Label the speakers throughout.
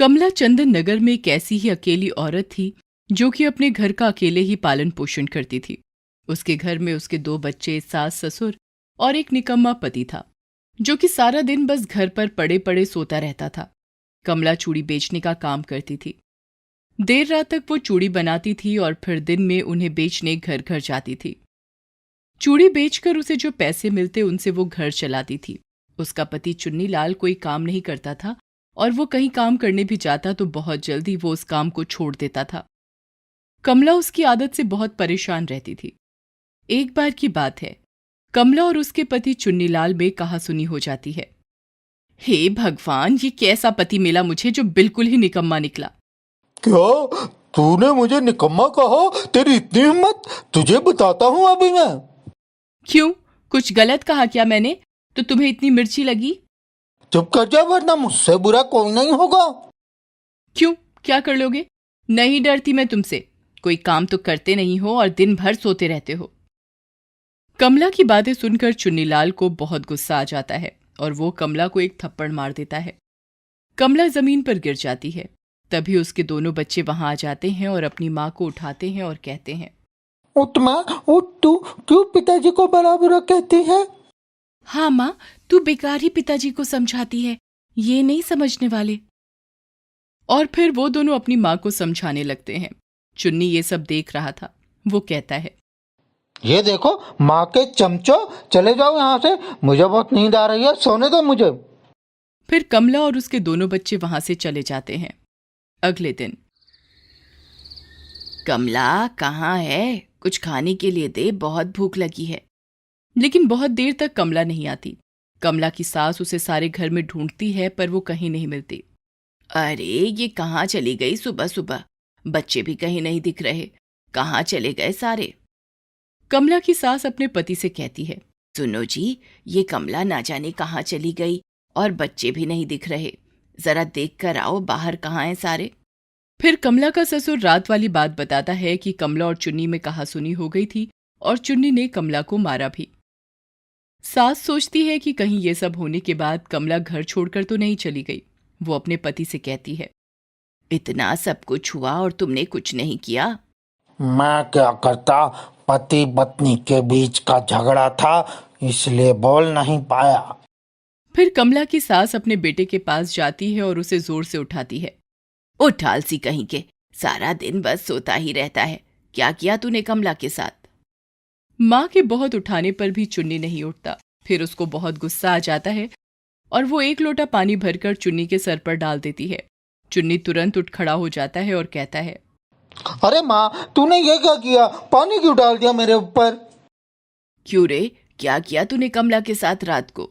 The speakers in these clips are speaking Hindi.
Speaker 1: कमला चंदन नगर में एक ऐसी ही अकेली औरत थी जो कि अपने घर का अकेले ही पालन पोषण करती थी। उसके घर में उसके 2 बच्चे, सास ससुर और एक निकम्मा पति था जो कि सारा दिन बस घर पर पड़े पड़े सोता रहता था। कमला चूड़ी बेचने का काम करती थी। देर रात तक वो चूड़ी बनाती थी और फिर दिन में उन्हें बेचने घर घर जाती थी। चूड़ी बेचकर उसे जो पैसे मिलते उनसे वो घर चलाती थी। उसका पति चुन्नीलाल कोई काम नहीं करता था और वो कहीं काम करने भी जाता तो बहुत जल्दी वो उस काम को छोड़ देता था। कमला उसकी आदत से बहुत परेशान रहती थी। एक बार की बात है, कमला और उसके पति चुन्नीलाल में कहासुनी हो जाती है। हे भगवान, ये कैसा पति मिला मुझे जो बिल्कुल ही निकम्मा निकला।
Speaker 2: क्या तूने मुझे निकम्मा कहा? तेरी इतनी हिम्मत! तुझे बताता हूँ अभी मैं।
Speaker 1: क्यों, कुछ गलत कहा क्या मैंने तो तुम्हें इतनी मिर्ची लगी?
Speaker 2: चुप कर जा वरना मुझसे बुरा कोई नहीं होगा।
Speaker 1: क्यों, क्या कर लोगे? नहीं डरती मैं तुमसे। कोई काम तो करते नहीं हो और दिन भर सोते रहते हो। कमला की बातें सुनकर चुन्नीलाल को बहुत गुस्सा आ जाता है और वो कमला को एक थप्पड़ मार देता है। कमला जमीन पर गिर जाती है। तभी उसके दोनों बच्चे वहां आ जाते हैं और अपनी माँ को उठाते हैं और कहते हैं,
Speaker 2: उठ माँ उठ, तू क्यों पिताजी को बड़ा बुरा कहती है?
Speaker 1: हाँ माँ, तू बेकार ही पिताजी को समझाती है, ये नहीं समझने वाले। और फिर वो दोनों अपनी माँ को समझाने लगते हैं। चुन्नी ये सब देख रहा था। वो कहता है,
Speaker 2: ये देखो माँ के चमचो, चले जाओ यहाँ से, मुझे बहुत नींद आ रही है, सोने दो मुझे।
Speaker 1: फिर कमला और उसके दोनों बच्चे वहां से चले जाते हैं। अगले दिन, कमला कहाँ है? कुछ खाने के लिए दे, बहुत भूख लगी है। लेकिन बहुत देर तक कमला नहीं आती। कमला की सास उसे सारे घर में ढूंढती है पर वो कहीं नहीं मिलती। अरे ये कहाँ चली गई सुबह सुबह? बच्चे भी कहीं नहीं दिख रहे, कहाँ चले गए सारे? कमला की सास अपने पति से कहती है, सुनो जी, ये कमला ना जाने कहाँ चली गई और बच्चे भी नहीं दिख रहे, जरा देख कर आओ बाहर कहाँ हैं सारे। फिर कमला का ससुर रात वाली बात बताता है कि कमला और चुन्नी में कहासुनी हो गई थी और चुन्नी ने कमला को मारा भी। सास सोचती है कि कहीं ये सब होने के बाद कमला घर छोड़कर तो नहीं चली गई। वो अपने पति से कहती है, इतना सब कुछ हुआ और तुमने कुछ नहीं किया?
Speaker 2: मैं क्या करता, पति पत्नी के बीच का झगड़ा था इसलिए बोल नहीं पाया।
Speaker 1: फिर कमला की सास अपने बेटे के पास जाती है और उसे जोर से उठाती है। उठ आलसी कहीं के, सारा दिन बस सोता ही रहता है, क्या किया तूने कमला के साथ? माँ के बहुत उठाने पर भी चुन्नी नहीं उठता। फिर उसको बहुत गुस्सा आ जाता है और वो एक लोटा पानी भरकर चुन्नी के सर पर डाल देती है। चुन्नी तुरंत उठ खड़ा हो जाता है और कहता है,
Speaker 2: अरे माँ, तूने ये क्या किया? पानी क्यों डाल दिया मेरे ऊपर?
Speaker 1: क्यों रे, क्या किया तूने कमला के साथ रात को?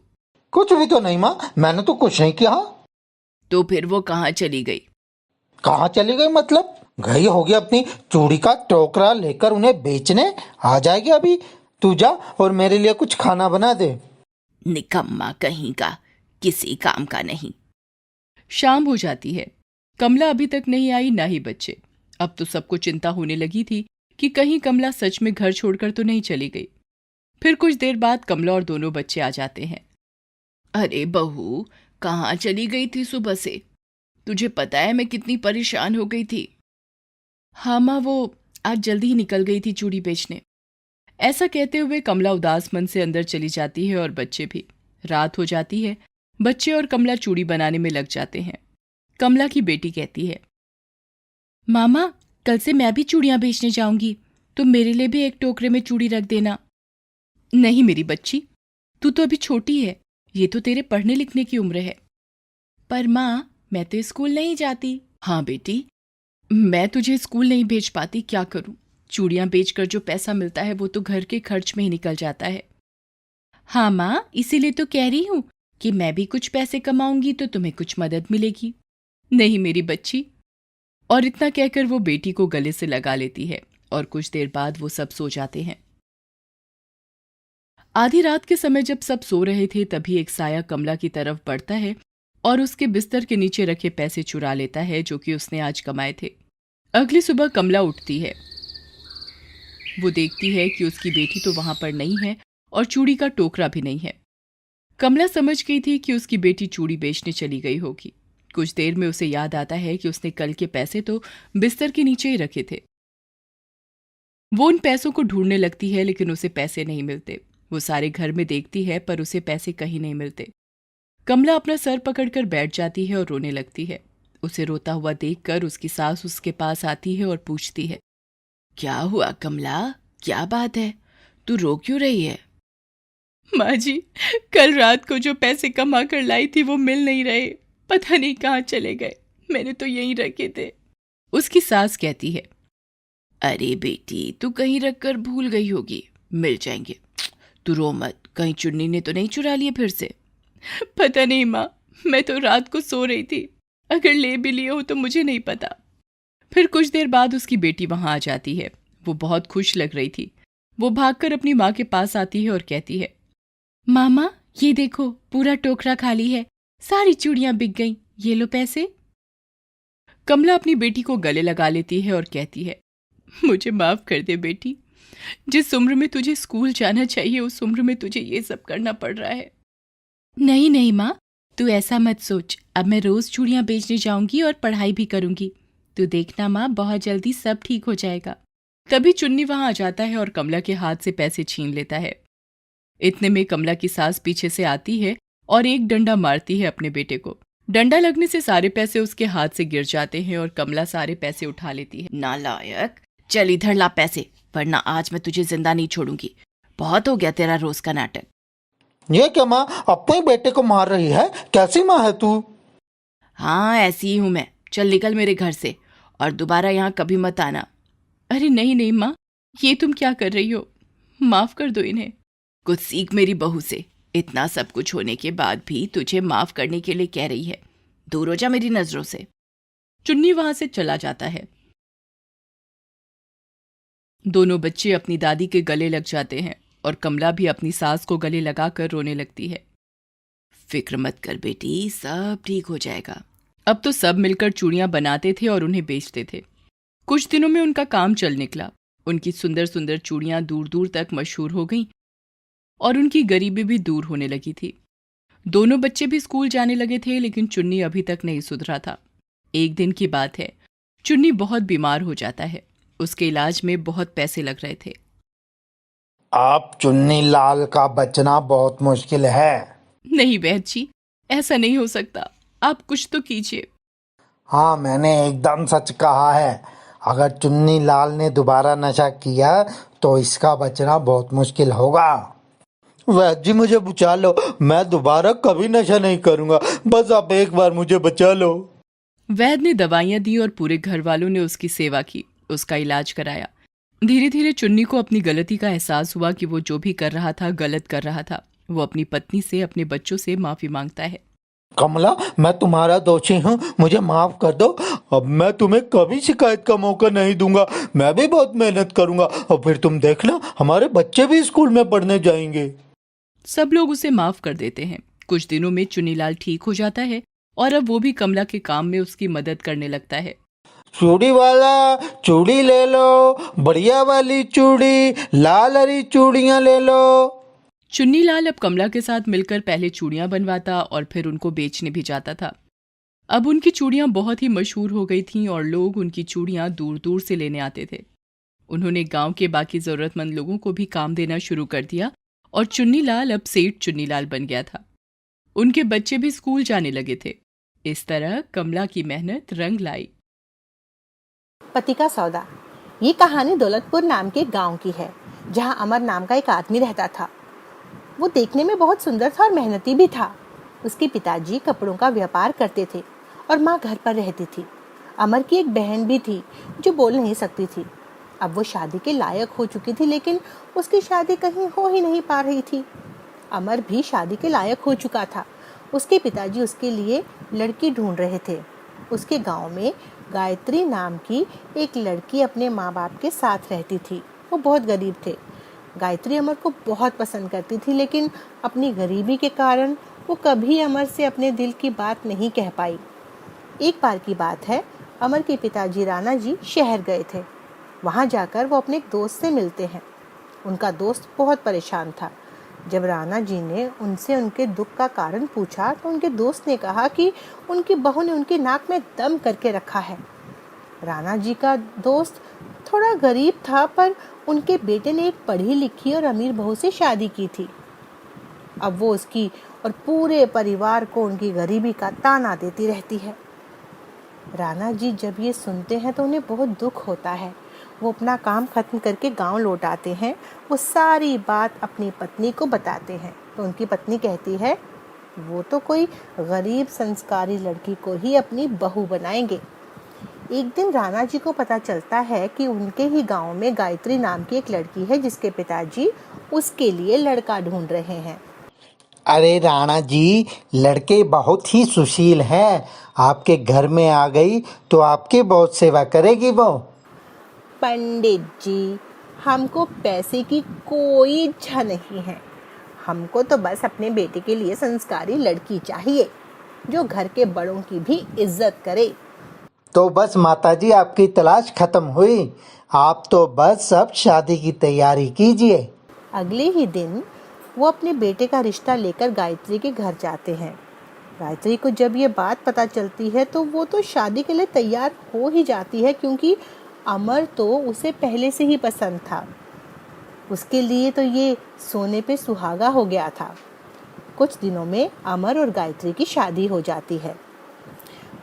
Speaker 2: कुछ भी तो नहीं माँ, मैंने तो कुछ नहीं किया।
Speaker 1: तो फिर वो कहाँ चली गई?
Speaker 2: कहाँ चली गई मतलब? गई होगी अपनी चूड़ी का टोकरा लेकर उन्हें बेचने, आ जाएगी अभी। तू जा और मेरे लिए कुछ खाना बना दे।
Speaker 1: निकम्मा कहीं का, किसी काम का नहीं। शाम हो जाती है। कमला अभी तक नहीं आई, ना ही बच्चे। अब तो सबको चिंता होने लगी थी कि कहीं कमला सच में घर छोड़कर तो नहीं चली गई। फिर कुछ देर बाद कमला और दोनों बच्चे आ जाते हैं। अरे बहू, कहाँ चली गई थी सुबह से? तुझे पता है मैं कितनी परेशान हो गई थी। हाँ माँ, वो आज जल्दी ही निकल गई थी चूड़ी बेचने। ऐसा कहते हुए कमला उदास मन से अंदर चली जाती है और बच्चे भी। रात हो जाती है। बच्चे और कमला चूड़ी बनाने में लग जाते हैं। कमला की बेटी कहती है, मामा, कल से मैं भी चूड़ियां बेचने जाऊंगी, तुम मेरे लिए भी एक टोकरे में चूड़ी रख देना। नहीं मेरी बच्ची, तू तो अभी छोटी है, ये तो तेरे पढ़ने लिखने की उम्र है। पर माँ, मैं तो स्कूल नहीं जाती। हाँ बेटी, मैं तुझे स्कूल नहीं भेज पाती, क्या करूं? चूड़ियां बेचकर जो पैसा मिलता है वो तो घर के खर्च में ही निकल जाता है। हाँ माँ, इसीलिए तो कह रही हूं कि मैं भी कुछ पैसे कमाऊंगी तो तुम्हें कुछ मदद मिलेगी। नहीं मेरी बच्ची। और इतना कहकर वो बेटी को गले से लगा लेती है और कुछ देर बाद वो सब सो जाते हैं। आधी रात के समय जब सब सो रहे थे तभी एक साया कमला की तरफ बढ़ता है और उसके बिस्तर के नीचे रखे पैसे चुरा लेता है जो कि उसने आज कमाए थे। अगली सुबह कमला उठती है। वो देखती है कि उसकी बेटी तो वहां पर नहीं है और चूड़ी का टोकरा भी नहीं है। कमला समझ गई थी कि उसकी बेटी चूड़ी बेचने चली गई होगी। कुछ देर में उसे याद आता है कि उसने कल के पैसे तो बिस्तर के नीचे ही रखे थे। वो उन पैसों को ढूंढने लगती है लेकिन उसे पैसे नहीं मिलते। वो सारे घर में देखती है पर उसे पैसे कहीं नहीं मिलते। कमला अपना सर पकड़कर बैठ जाती है और रोने लगती है। उसे रोता हुआ देखकर उसकी सास उसके पास आती है और पूछती है, क्या हुआ कमला, क्या बात है, तू रो क्यों रही है? माँ जी, कल रात को जो पैसे कमा कर लाई थी वो मिल नहीं रहे, पता नहीं कहाँ चले गए, मैंने तो यहीं रखे थे। उसकी सास कहती है, अरे बेटी, तू कहीं रखकर भूल गई होगी, मिल जाएंगे, तू रो मत, कहीं चुन्नी ने तो नहीं चुरा लिए फिर से? पता नहीं माँ, मैं तो रात को सो रही थी, अगर ले भी लिए हो तो मुझे नहीं पता। फिर कुछ देर बाद उसकी बेटी वहां आ जाती है। वो बहुत खुश लग रही थी। वो भागकर अपनी माँ के पास आती है और कहती है, मामा ये देखो, पूरा टोकरा खाली है, सारी चूड़ियां बिक गईं, ये लो पैसे। कमला अपनी बेटी को गले लगा लेती है और कहती है, मुझे माफ कर दे बेटी, जिस उम्र में तुझे स्कूल जाना चाहिए उस उम्र में तुझे ये सब करना पड़ रहा है। नहीं नहीं माँ, तू ऐसा मत सोच, अब मैं रोज चूड़ियां बेचने जाऊंगी और पढ़ाई भी करूंगी, तू देखना माँ, बहुत जल्दी सब ठीक हो जाएगा। तभी चुन्नी वहां आ जाता है और कमला के हाथ से पैसे छीन लेता है। इतने में कमला की सास पीछे से आती है और एक डंडा मारती है अपने बेटे को। डंडा लगने से सारे पैसे उसके हाथ से गिर जाते हैं और कमला सारे पैसे उठा लेती है। नालायक, चल इधर ला पैसे, वरना आज मैं तुझे जिंदा नहीं छोड़ूंगी। बहुत हो गया तेरा रोज का नाटक।
Speaker 2: ये क्या माँ, अपने बेटे को मार रही है? कैसी माँ है तू?
Speaker 1: हाँ ऐसी ही हूं मैं, चल निकल मेरे घर से और दोबारा यहाँ कभी मत आना। अरे नहीं नहीं माँ, ये तुम क्या कर रही हो, माफ कर दो इन्हें। कुछ सीख मेरी बहू से, इतना सब कुछ होने के बाद भी तुझे माफ करने के लिए कह रही है, दूर हो जा मेरी नजरों से। चुन्नी वहां से चला जाता है। दोनों बच्चे अपनी दादी के गले लग जाते हैं और कमला भी अपनी सास को गले लगाकर रोने लगती है। फिक्र मत कर बेटी, सब ठीक हो जाएगा। अब तो सब मिलकर चूड़ियां बनाते थे और उन्हें बेचते थे। कुछ दिनों में उनका काम चल निकला। उनकी सुंदर सुंदर चूड़ियां दूर दूर तक मशहूर हो गईं और उनकी गरीबी भी दूर होने लगी थी। दोनों बच्चे भी स्कूल जाने लगे थे लेकिन चुन्नी अभी तक नहीं सुधरा था। एक दिन की बात है, चुन्नी बहुत बीमार हो जाता है। उसके इलाज में बहुत पैसे लग रहे थे।
Speaker 2: आप चुन्नी लाल का बचना बहुत मुश्किल है।
Speaker 1: नहीं वैद्य जी, ऐसा नहीं हो सकता, आप कुछ तो कीजिए।
Speaker 2: हाँ, मैंने एकदम सच कहा है। अगर चुन्नी लाल ने दोबारा नशा किया तो इसका बचना बहुत मुश्किल होगा। वैद्य जी मुझे बचा लो, मैं दोबारा कभी नशा नहीं करूंगा, बस आप एक बार मुझे बचा लो।
Speaker 1: वैद्य ने दवाइयां दी और पूरे घर वालों ने उसकी सेवा की, उसका इलाज कराया। धीरे धीरे चुन्नी को अपनी गलती का एहसास हुआ कि वो जो भी कर रहा था गलत कर रहा था। वो अपनी पत्नी से, अपने बच्चों से माफी मांगता है।
Speaker 2: कमला, मैं तुम्हारा दोषी हूँ, मुझे माफ कर दो। अब मैं तुम्हें कभी शिकायत का मौका नहीं दूंगा। मैं भी बहुत मेहनत करूंगा और फिर तुम देखना, हमारे बच्चे भी स्कूल में पढ़ने जाएंगे।
Speaker 1: सब लोग उसे माफ कर देते हैं। कुछ दिनों में चुन्नीलाल ठीक हो जाता है और अब वो भी कमला के काम में उसकी मदद करने लगता है।
Speaker 2: चूड़ी वाला, चूड़ी ले लो, बढ़िया वाली चूड़ी, लाल हरी चूड़ियां ले लो।
Speaker 1: चुन्नीलाल अब कमला के साथ मिलकर पहले चूड़ियां बनवाता और फिर उनको बेचने भी जाता था। अब उनकी चूड़ियां बहुत ही मशहूर हो गई थीं और लोग उनकी चूड़ियां दूर दूर से लेने आते थे। उन्होंने गांव के बाकी जरूरतमंद लोगों को भी काम देना शुरू कर दिया और चुन्नीलाल अब सेठ चुन्नीलाल बन गया था। उनके बच्चे भी स्कूल जाने लगे थे। इस तरह कमला की मेहनत रंग लाई।
Speaker 3: पति का सौदा। ये कहानी दौलतपुर नाम के गांव की है, जहां अमर नाम का एक आदमी रहता था। वो देखने में बहुत सुंदर था और मेहनती भी था। उसके पिताजी कपड़ों का व्यापार करते थे और माँ घर पर रहती थी। अमर की एक बहन भी थी जो बोल नहीं सकती थी। अब वो शादी के लायक हो चुकी थी, लेकिन उसकी शादी कहीं हो ही नहीं पा रही थी। अमर भी शादी के लायक हो चुका था। उसके पिताजी उसके लिए लड़की ढूंढ रहे थे। उसके गांव में गायत्री नाम की एक लड़की अपने माँ बाप के साथ रहती थी। वो बहुत गरीब थे। गायत्री अमर को बहुत पसंद करती थी, लेकिन अपनी गरीबी के कारण वो कभी अमर से अपने दिल की बात नहीं कह पाई। एक बार की बात है, अमर के पिताजी राणा जी शहर गए थे। वहाँ जाकर वो अपने एक दोस्त से मिलते हैं। उनका दोस्त बहुत परेशान था। जब राणा जी ने उनसे उनके दुख का कारण पूछा तो उनके दोस्त ने कहा कि उनकी बहू ने उनके नाक में दम करके रखा है। राणा जी का दोस्त थोड़ा गरीब था, पर उनके बेटे ने एक पढ़ी लिखी और अमीर बहू से शादी की थी। अब वो उसकी और पूरे परिवार को उनकी गरीबी का ताना देती रहती है। राणा जी जब ये सुनते हैं तो उन्हें बहुत दुख होता है। वो अपना काम खत्म करके गांव लौट आते हैं। वो सारी बात अपनी पत्नी को बताते हैं तो उनकी पत्नी कहती है, वो तो कोई गरीब संस्कारी लड़की को ही अपनी बहू बनाएंगे। एक दिन राणा जी को पता चलता है कि उनके ही गांव में गायत्री नाम की एक लड़की है जिसके पिताजी उसके लिए लड़का ढूंढ रहे हैं।
Speaker 2: अरे राणा जी, लड़के बहुत ही सुशील हैं। आपके घर में आ गई तो आपकी बहुत सेवा करेगी वो।
Speaker 3: पंडित जी, हमको पैसे की कोई इच्छा नहीं है। हमको तो बस अपने बेटे के लिए संस्कारी लड़की चाहिए जो घर के बड़ों की भी इज्जत करे।
Speaker 2: तो बस माताजी, आपकी तलाश खत्म हुई। आप तो बस अब शादी की तैयारी कीजिए।
Speaker 3: अगले ही दिन वो अपने बेटे का रिश्ता लेकर गायत्री के घर जाते हैं। गायत्री को जब ये बात पता चलती है तो वो तो शादी के लिए तैयार हो ही जाती है, क्योंकि अमर तो उसे पहले से ही पसंद था। उसके लिए तो ये सोने पे सुहागा हो गया था। कुछ दिनों में अमर और गायत्री की शादी हो जाती है।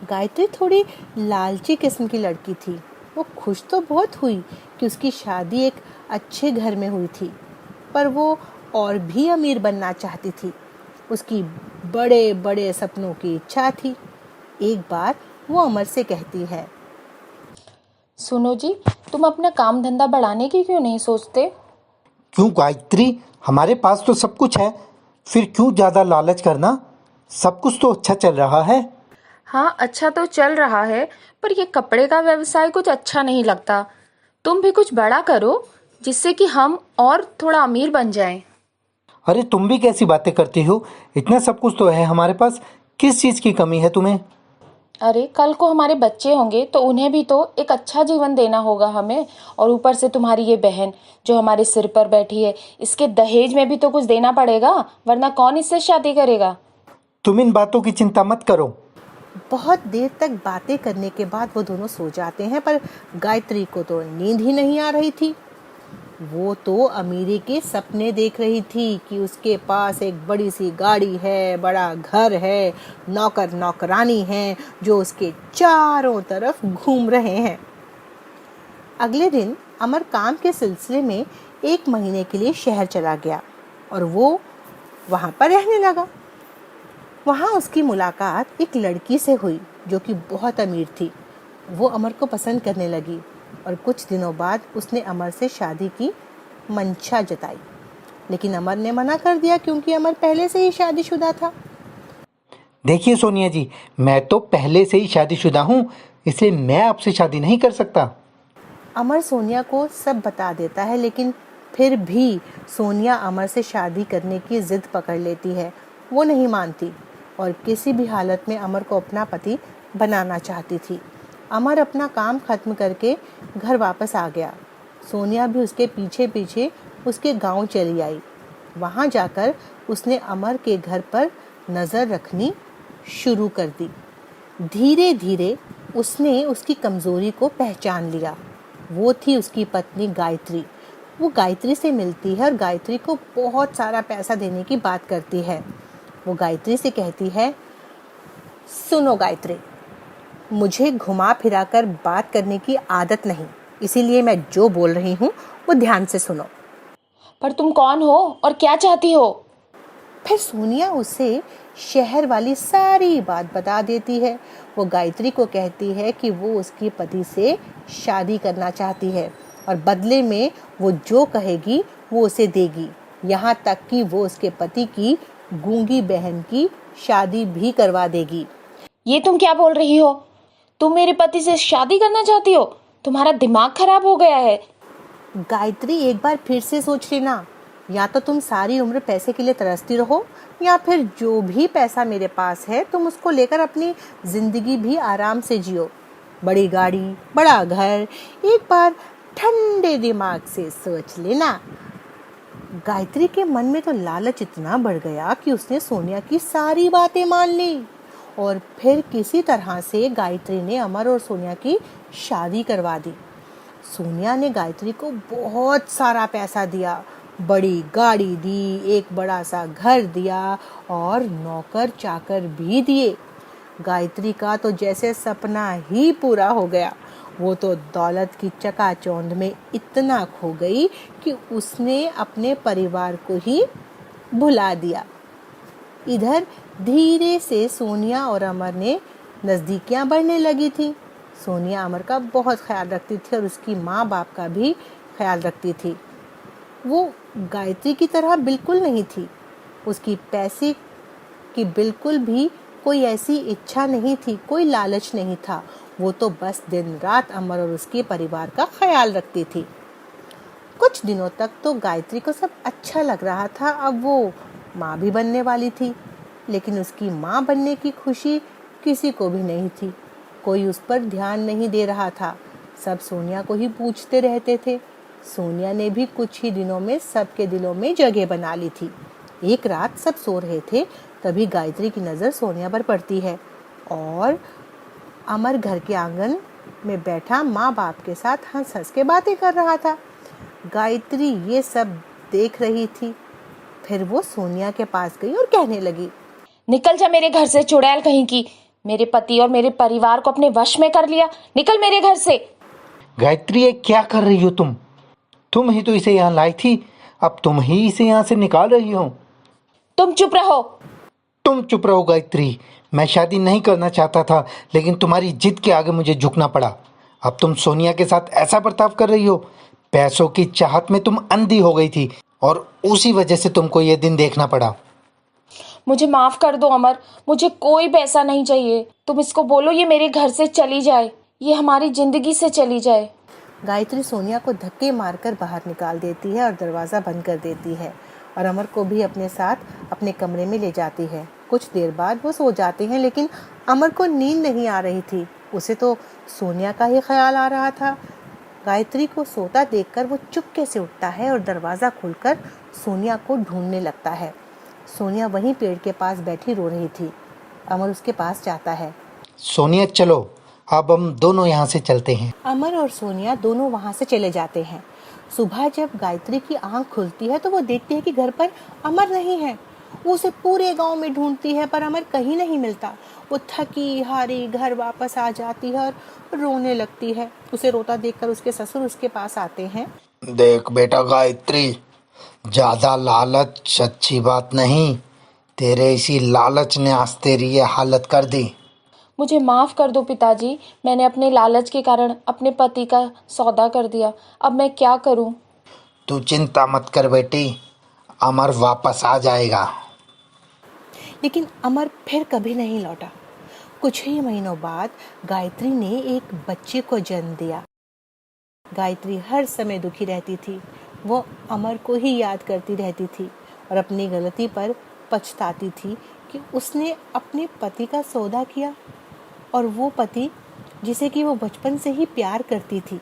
Speaker 3: गायत्री थोड़ी लालची किस्म की लड़की थी। वो खुश तो बहुत हुई कि उसकी शादी एक अच्छे घर में हुई थी, पर वो और भी अमीर बनना चाहती थी। उसकी बड़े बड़े सपनों की इच्छा थी। एक बार वो अमर से कहती है,
Speaker 4: सुनो जी, तुम अपना काम धंधा बढ़ाने की क्यों नहीं सोचते?
Speaker 2: क्यों गायत्री, हमारे पास तो सब कुछ है, फिर क्यों ज्यादा लालच करना? सब कुछ तो अच्छा चल रहा है।
Speaker 4: हाँ, अच्छा तो चल रहा है, पर ये कपड़े का व्यवसाय कुछ अच्छा नहीं लगता। तुम भी कुछ बड़ा करो जिससे कि हम और थोड़ा अमीर बन जाएं।
Speaker 2: अरे तुम भी कैसी बातें करती हो? इतना सब कुछ तो है हमारे पास। किस चीज की कमी है तुम्हें?
Speaker 4: अरे कल को हमारे बच्चे होंगे तो उन्हें भी तो एक अच्छा जीवन देना होगा हमें। और ऊपर से तुम्हारी ये बहन जो हमारे सिर पर बैठी है, इसके दहेज में भी तो कुछ देना पड़ेगा, वरना कौन इससे शादी करेगा?
Speaker 2: तुम इन बातों की चिंता मत करो।
Speaker 3: बहुत देर तक बातें करने के बाद वो दोनों सो जाते हैं, पर गायत्री को तो नींद ही नहीं आ रही थी। वो तो अमीरी के सपने देख रही थी कि उसके पास एक बड़ी सी गाड़ी है, बड़ा घर है, नौकर नौकरानी हैं जो उसके चारों तरफ घूम रहे हैं। अगले दिन अमर काम के सिलसिले में 1 महीने के लिए शहर चला गया और वो वहाँ पर रहने लगा। वहाँ उसकी मुलाकात एक लड़की से हुई जो कि बहुत अमीर थी। वो अमर को पसंद करने लगी और कुछ दिनों बाद उसने अमर से शादी की मंशा जताई, लेकिन अमर ने मना कर दिया क्योंकि अमर पहले से ही शादीशुदा था।
Speaker 2: देखिए सोनिया जी, मैं तो पहले से ही शादीशुदा हूँ, इसलिए मैं आपसे शादी नहीं कर सकता।
Speaker 3: अमर सोनिया को सब बता देता है, लेकिन फिर भी सोनिया अमर से शादी करने की जिद पकड़ लेती है। वो नहीं मानती और किसी भी हालत में अमर को अपना पति बनाना चाहती थी। अमर अपना काम खत्म करके घर वापस आ गया। सोनिया भी उसके पीछे पीछे उसके गांव चली आई। वहां जाकर उसने अमर के घर पर नज़र रखनी शुरू कर दी। धीरे धीरे उसने उसकी कमज़ोरी को पहचान लिया। वो थी उसकी पत्नी गायत्री। वो गायत्री से मिलती है और गायत्री को बहुत सारा पैसा देने की बात करती है। वो गायत्री से कहती है, सुनो गायत्री, मुझे घुमा फिरा कर बात करने की आदत नहीं, इसीलिए मैं जो बोल रही हूँ वो ध्यान से सुनो।
Speaker 4: पर तुम कौन हो और क्या चाहती हो?
Speaker 3: फिर सोनिया उसे शहर वाली सारी बात बता देती है। वो गायत्री को कहती है कि वो उसके पति से शादी करना चाहती है और बदले में वो जो कहेगी वो उसे देगी, यहाँ तक कि वो उसके पति की गूंगी बहन की शादी भी करवा देगी।
Speaker 4: ये तुम क्या बोल रही हो? तुम मेरे पति से शादी करना चाहती हो? तुम्हारा दिमाग खराब हो गया है।
Speaker 3: गायत्री, एक बार फिर से सोच लेना, या तो तुम सारी उम्र पैसे के लिए तरसती रहो, या फिर जो भी पैसा मेरे पास है तुम उसको लेकर अपनी जिंदगी भी आराम से जियो। बड़ी गाड़ी, बड़ा घर, एक बार ठंडे दिमाग से सोच लेना। गायत्री के मन में तो लालच इतना बढ़ गया कि उसने सोनिया की सारी बातें मान ली और फिर किसी तरह से गायत्री ने अमर और सोनिया की शादी करवा दी। सोनिया ने गायत्री को बहुत सारा पैसा दिया, बड़ी गाड़ी दी, एक बड़ा सा घर दिया और नौकर चाकर भी दिए। गायत्री का तो जैसे सपना ही पूरा हो गया। वो तो दौलत की चकाचौंध में इतना खो गई कि उसने अपने परिवार को ही भुला दिया। इधर धीरे से सोनिया और अमर ने नज़दीकियां बढ़ने लगी थी। सोनिया अमर का बहुत ख्याल रखती थी और उसकी माँ बाप का भी ख्याल रखती थी। वो गायत्री की तरह बिल्कुल नहीं थी। उसकी पैसे की बिल्कुल भी कोई ऐसी इच्छा नहीं थी, कोई लालच नहीं था। वो तो बस दिन रात अमर और उसके परिवार का ख्याल रखती थी। कुछ दिनों तक तो गायत्री को सब अच्छा लग रहा था। अब वो माँ भी बनने वाली थी, लेकिन उसकी माँ बनने की खुशी किसी को भी नहीं थी। कोई उस पर ध्यान नहीं दे रहा था। सब सोनिया को ही पूछते रहते थे। सोनिया ने भी कुछ ही दिनों में सबके दिलों में जगह बना ली थी। एक रात सब सो रहे थे, तभी गायत्री की नज़र सोनिया पर पड़ती है और अमर घर के आंगन में बैठा माँ बाप के साथ हंस हंस के बातें कर रहा था। गायत्री ये सब देख रही थी। फिर वो सोनिया के पास गई और कहने लगी,
Speaker 4: निकल जा मेरे घर से चुड़ैल कहीं की। मेरे पति और मेरे परिवार को अपने वश में कर लिया। निकल मेरे घर से।
Speaker 2: गायत्री, ये क्या कर रही हो तुम? तुम ही तो इसे यहाँ लाई थी, अब तुम ही इसे यहाँ से निकाल रही हो।
Speaker 4: तुम चुप रहो।
Speaker 2: तुम चुप रहो गायत्री। मैं शादी नहीं करना चाहता था, लेकिन तुम्हारी जिद के आगे मुझे झुकना पड़ा। अब तुम सोनिया के साथ ऐसा बर्ताव कर रही हो। पैसों की चाहत में तुम अंधी हो गई थी और उसी वजह से तुमको ये दिन देखना पड़ा।
Speaker 4: मुझे माफ कर दो अमर, मुझे कोई पैसा नहीं चाहिए। तुम इसको बोलो ये मेरे घर से चली जाए, ये हमारी जिंदगी से चली जाए।
Speaker 3: गायत्री सोनिया को धक्के मारकर बाहर निकाल देती है और दरवाज़ा बंद कर देती है और अमर को भी अपने साथ अपने कमरे में ले जाती है। कुछ देर बाद वो सो जाते हैं, लेकिन अमर को नींद नहीं आ रही थी। उसे तो सोनिया का ही ख्याल आ रहा था। गायत्री को सोता देखकर वो चुपके से उठता है और दरवाज़ा खोलकर सोनिया को ढूंढने लगता है। सोनिया वहीं पेड़ के पास बैठी रो रही थी। अमर उसके पास जाता है।
Speaker 2: सोनिया, चलो अब हम दोनों यहाँ से चलते हैं।
Speaker 3: अमर और सोनिया दोनों वहाँ से चले जाते हैं। सुबह जब गायत्री की आंख खुलती है तो वो देखती है कि घर पर अमर नहीं है। वो उसे पूरे गांव में ढूंढती है पर अमर कहीं नहीं मिलता। वो थकी हारी घर वापस आ जाती है और रोने लगती है। उसे रोता देखकर उसके ससुर उसके पास आते हैं।
Speaker 2: देख बेटा गायत्री, ज्यादा लालच अच्छी बात नहीं। तेरे इसी लालच ने आज तेरी ये हालत कर दी।
Speaker 4: मुझे माफ कर दो पिताजी, मैंने अपने लालच के कारण अपने पति का सौदा कर दिया। अब मैं क्या करूं?
Speaker 2: तू चिंता मत कर बेटी, अमर वापस आ जाएगा।
Speaker 3: लेकिन अमर फिर कभी नहीं लौटा। कुछ ही महीनों बाद गायत्री ने एक बच्चे को जन्म दिया। गायत्री हर समय दुखी रहती थी। वो अमर को ही याद करती रहती थी और अपनी गलती पर पछताती थी कि उसने अपने पति का सौदा किया, और वो पति जिसे कि वो बचपन से ही प्यार करती थी।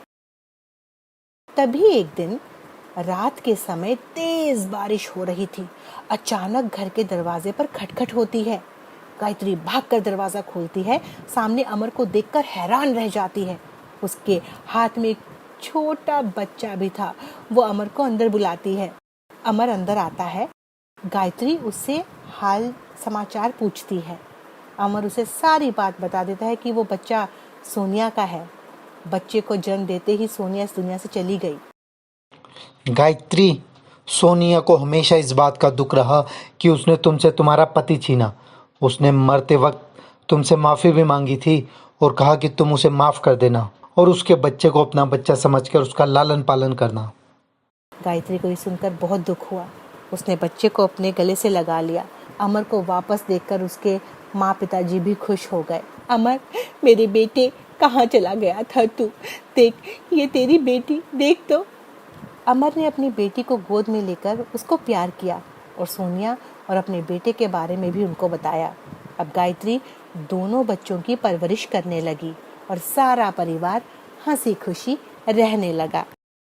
Speaker 3: तभी एक दिन रात के समय तेज बारिश हो रही थी। अचानक घर के दरवाजे पर खटखट होती है। गायत्री भागकर दरवाजा खोलती है। सामने अमर को देखकर हैरान रह जाती है। उसके हाथ में एक छोटा बच्चा भी था। वो अमर को अंदर बुलाती है। अमर अंदर आता है। गायत्री उससे हाल समाचार पूछती है। अमर उसे सारी बात बता देता है कि वो बच्चा सोनिया का है। बच्चे को जन्म देते ही सोनिया इस दुनिया से चली गई।
Speaker 2: गायत्री, सोनिया को हमेशा इस बात का दुख रहा कि उसने तुमसे तुम्हारा पति छीना। उसने मरते वक्त तुमसे माफ़ी भी मांगी थी और कहा कि तुम उसे माफ़ कर देना और उसके बच्चे को अपना बच्चा समझकर उसका लालन पालन करना।
Speaker 3: गायत्री को ये सुनकर बहुत दुख हुआ। उसने बच्चे को अपने गले से लगा लिया। अमर को वापस देखकर उसके माँ पिताजी भी खुश हो गए। अमर, मेरे बेटे, कहाँ चला गया था तू? देख, ये तेरी बेटी, देख तो। अमर ने अपनी बेटी को गोद में लेकर उसको प्यार किया और सोनिया और अपने बेटे के बारे में भी उनको बताया। अब गायत्री दोनों बच्चों की परवरिश करने लगी और सारा परिवार हंसी खुशी रहने लगा।